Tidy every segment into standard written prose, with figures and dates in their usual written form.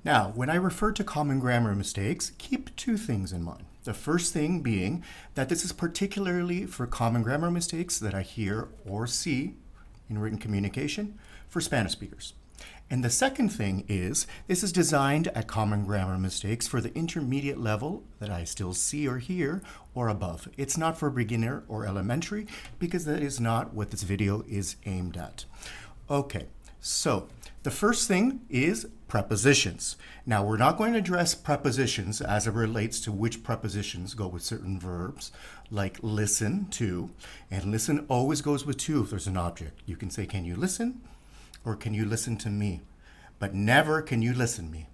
Now, when I refer to common grammar mistakes, keep two things in mind. The first thing being that this is particularly for common grammar mistakes that I hear or see in written communication for Spanish speakers. And the second thing is this is designed at common grammar mistakes for the intermediate level that I still see or hear or above. It's not for beginner or elementary because that is not what this video is aimed at. Okay, so the first thing is prepositions. Now, we're not going to address prepositions as it relates to which prepositions go with certain verbs, like listen to, and listen always goes with to if there's an object. You can say, can you listen? Or can you listen to me? But never can you listen me.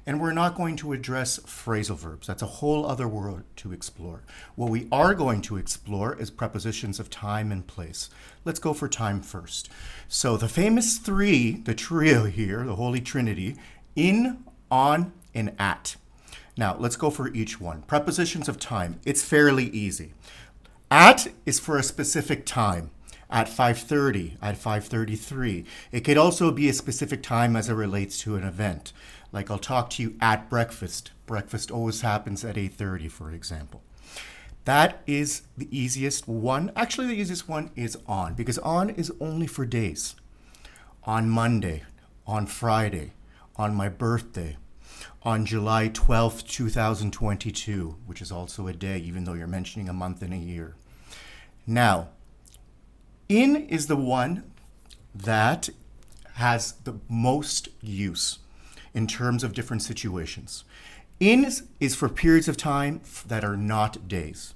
And we're not going to address phrasal verbs. That's a whole other world to explore. What we are going to explore is prepositions of time and place. Let's go for time first. So the famous three, the trio here, the Holy Trinity, in, on, and at. Now, let's go for each one. Prepositions of time. It's fairly easy. At is for a specific time. At 5:30, at 5:33. It could also be a specific time as it relates to an event. Like I'll talk to you at breakfast. Breakfast always happens at 8:30, for example. That is the easiest one. Actually, the easiest one is on, because on is only for days. On Monday, on Friday, on my birthday, on July 12th, 2022, which is also a day, even though you're mentioning a month and a year. Now, in is the one that has the most use in terms of different situations. In is for periods of time that are not days.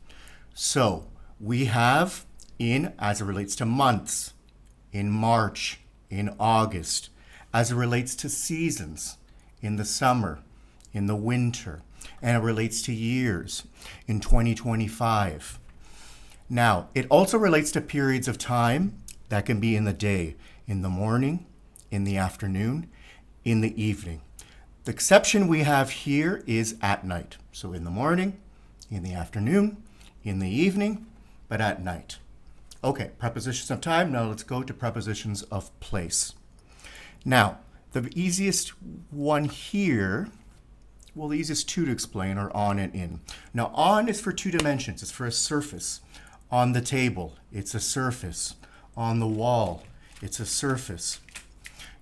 So we have in as it relates to months, in March, in August, as it relates to seasons, in the summer, in the winter, and it relates to years, in 2025. Now, it also relates to periods of time that can be in the day, in the morning, in the afternoon, in the evening. The exception we have here is at night. So in the morning, in the afternoon, in the evening, but at night. Okay, prepositions of time. Now let's go to prepositions of place. Now, the easiest one here, well, the easiest two to explain are on and in. Now, on is for two dimensions. It's for a surface. On the table, it's a surface. On the wall, it's a surface.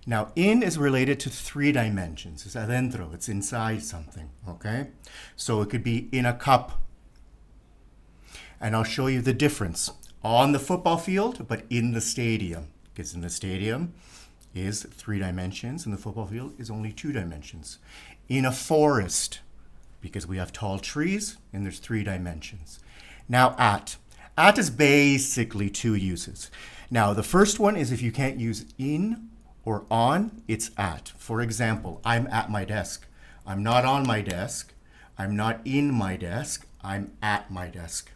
Now, in is related to three dimensions. It's adentro, it's inside something, okay? So it could be in a cup. And I'll show you the difference. On the football field, but in the stadium. Because in the stadium is three dimensions, and the football field is only two dimensions. In a forest, because we have tall trees, and there's three dimensions. Now, at. At is basically two uses. Now, the first one is if you can't use in or on, it's at. For example, I'm at my desk. I'm not on my desk. I'm not in my desk. I'm at my desk.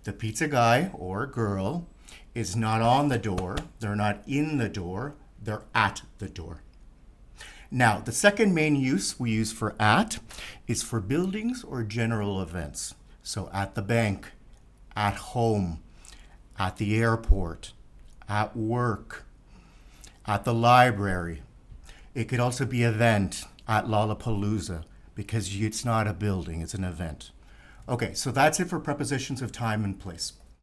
The pizza guy or girl is not on the door. They're not in the door. They're at the door. Now, the second main use we use for at is for buildings or general events. So at the bank, at home, at the airport, at work, at the library. It could also be event at Lollapalooza because it's not a building, it's an event. Okay, so that's it for prepositions of time and place.